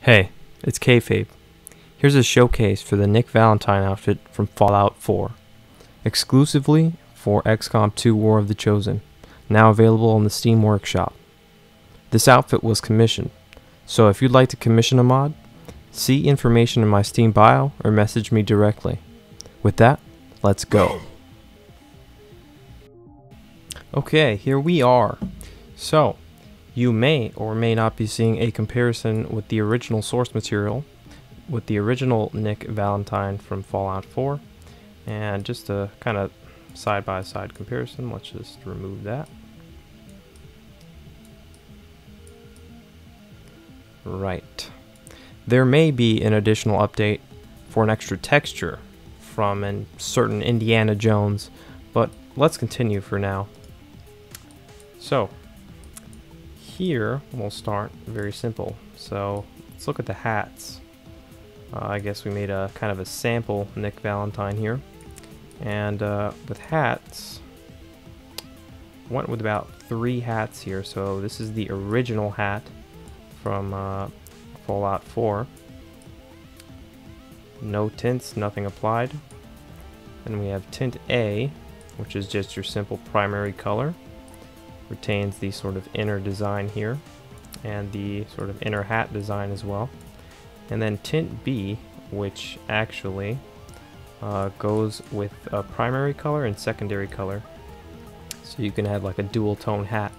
Hey, it's Kayfabe. Here's a showcase for the Nick Valentine outfit from Fallout 4, exclusively for XCOM 2 War of the Chosen, now available on the Steam Workshop. This outfit was commissioned, so if you'd like to commission a mod, see information in my Steam bio or message me directly. With that, let's go. Okay, here we are. So, you may or may not be seeing a comparison with the original source material, with the original Nick Valentine from Fallout 4, and just a kind of side-by-side comparison. Let's just remove that. Right. There may be an additional update for an extra texture from a certain Indiana Jones, but let's continue for now. So, here we'll start very simple. So let's look at the hats. I guess we made a kind of a sample Nick Valentine here, and with hats, went with about 3 hats here. So this is the original hat from Fallout 4. No tints, nothing applied. Then we have tint A, which is just your simple primary color. Retains the sort of inner design here and the sort of inner hat design as well. And then tint B, which actually goes with a primary color and secondary color, so you can have like a dual tone hat.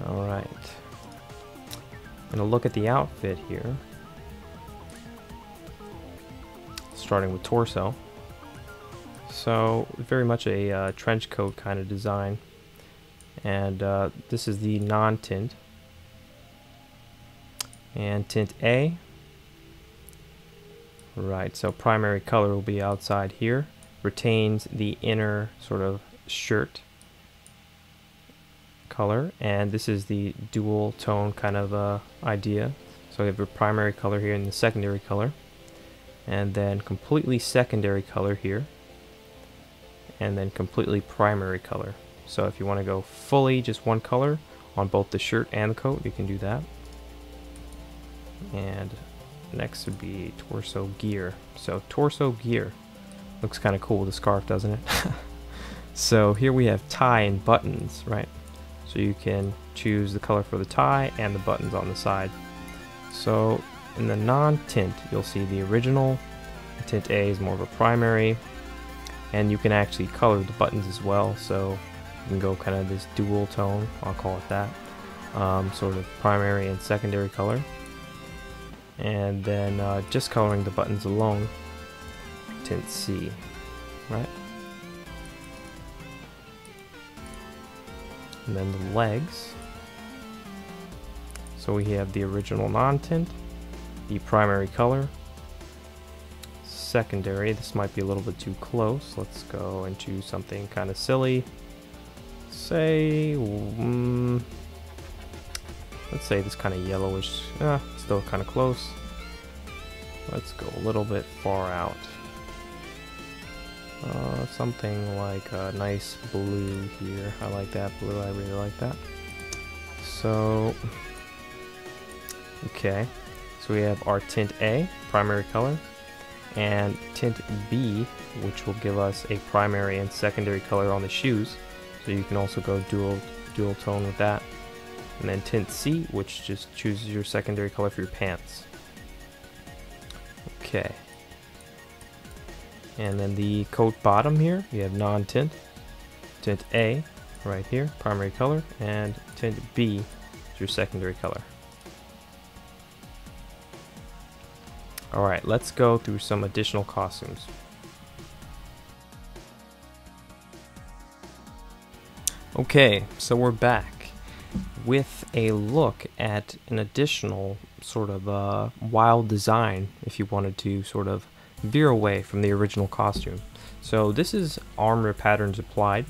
Alright, and a look at the outfit here, starting with torso. So very much a trench coat kind of design. And this is the non-tint, and tint A. Right, so primary color will be outside here, retains the inner sort of shirt color, and this is the dual tone kind of idea. So we have a primary color here and the secondary color, and then completely secondary color here, and then completely primary color. So if you want to go fully just one color on both the shirt and the coat, you can do that. And next would be torso gear. So torso gear looks kind of cool with the scarf, doesn't it? So here we have tie and buttons, right? So you can choose the color for the tie and the buttons on the side. So in the non-tint, you'll see the original. Tint A is more of a primary, and you can actually color the buttons as well. So you can go kind of this dual tone, I'll call it that, sort of primary and secondary color. And then just coloring the buttons alone, tint C, right? And then the legs. So we have the original non-tint, the primary color, secondary. This might be a little bit too close. Let's go and choose something kind of silly. Say, let's say this kind of yellowish, still kind of close. Let's go a little bit far out. Something like a nice blue here. I like that blue, I really like that. So, okay, so we have our tint A, primary color, and tint B, which will give us a primary and secondary color on the shoes. So you can also go dual tone with that. And then tint C, which just chooses your secondary color for your pants. Okay. And then the coat bottom here, we have non-tint, tint A right here, primary color, and tint B is your secondary color. Alright, let's go through some additional costumes. Okay, so we're back with a look at an additional sort of wild design if you wanted to sort of veer away from the original costume. So this is armor patterns applied,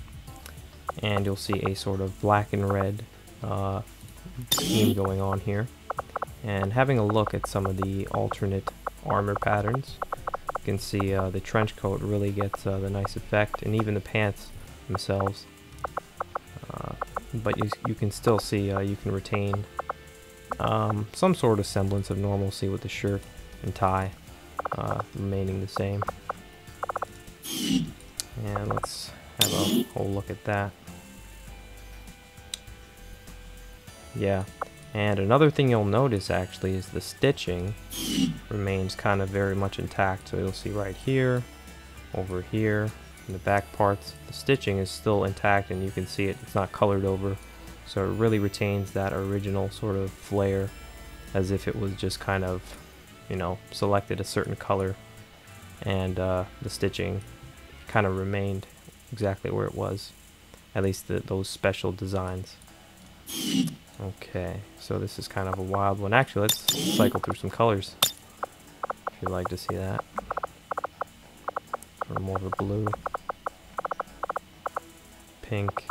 and you'll see a sort of black and red theme going on here. And having a look at some of the alternate armor patterns, you can see the trench coat really gets the nice effect, and even the pants themselves. But you can still see you can retain some sort of semblance of normalcy with the shirt and tie remaining the same. And let's have a whole look at that. Yeah, and another thing you'll notice actually is the stitching remains kind of very much intact. So you'll see right here, over here, in the back parts, the stitching is still intact, and you can see it's not colored over. So it really retains that original sort of flair, as if it was just kind of, you know, selected a certain color, and the stitching kind of remained exactly where it was, at least those special designs. Okay, so this is kind of a wild one. Actually, let's cycle through some colors if you'd like to see that. Or more of a blue, pink,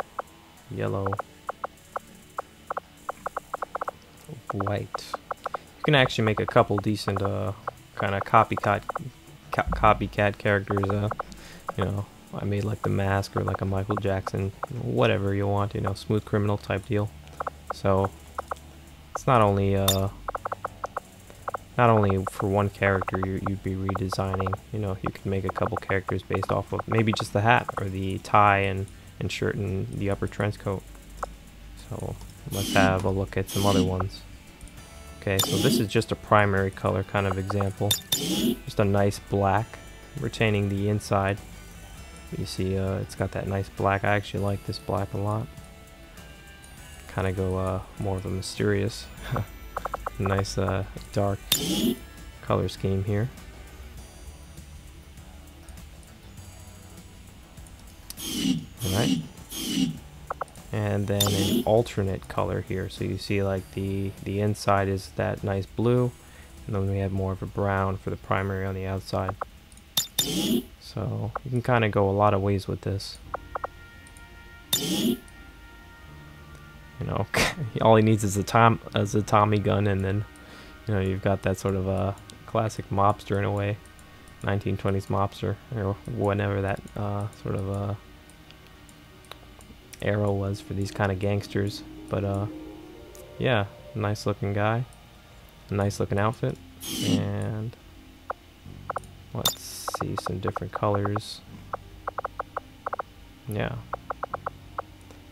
yellow, white. You can actually make a couple decent kind of copycat characters. You know, I made like the Mask or like a Michael Jackson, whatever you want, you know, smooth criminal type deal. So it's not only for one character you'd be redesigning. You know, you could make a couple characters based off of maybe just the hat or the tie and shirt and the upper trench coat. So let's have a look at some other ones. Okay, so this is just a primary color kind of example. Just a nice black, retaining the inside. You see it's got that nice black. I actually like this black a lot. Kind of go more of a mysterious, nice dark color scheme here. Alright. And then an alternate color here. So you see like the inside is that nice blue, and then we have more of a brown for the primary on the outside. So you can kind of go a lot of ways with this. You know, all he needs is a Tommy gun, and then, you know, you've got that sort of a classic mobster in a way, 1920s mobster, or whenever that sort of era was for these kind of gangsters. But yeah, nice looking guy, nice looking outfit, and let's see some different colors. Yeah,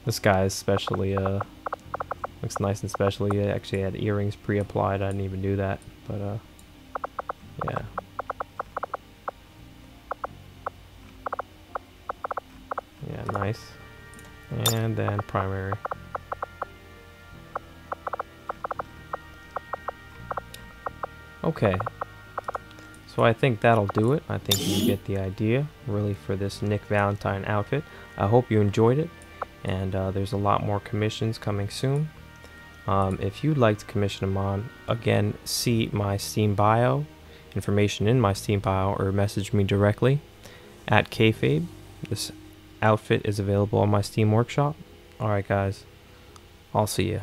this guy especially looks nice and special. He actually had earrings pre-applied. I didn't even do that, but yeah. Yeah, nice. And then primary. Okay. So I think that'll do it. I think you get the idea, really, for this Nick Valentine outfit. I hope you enjoyed it, and there's a lot more commissions coming soon. If you'd like to commission them on, again, see my Steam bio, information in my Steam bio, or message me directly at kayfabe. This outfit is available on my Steam workshop. Alright guys, I'll see ya.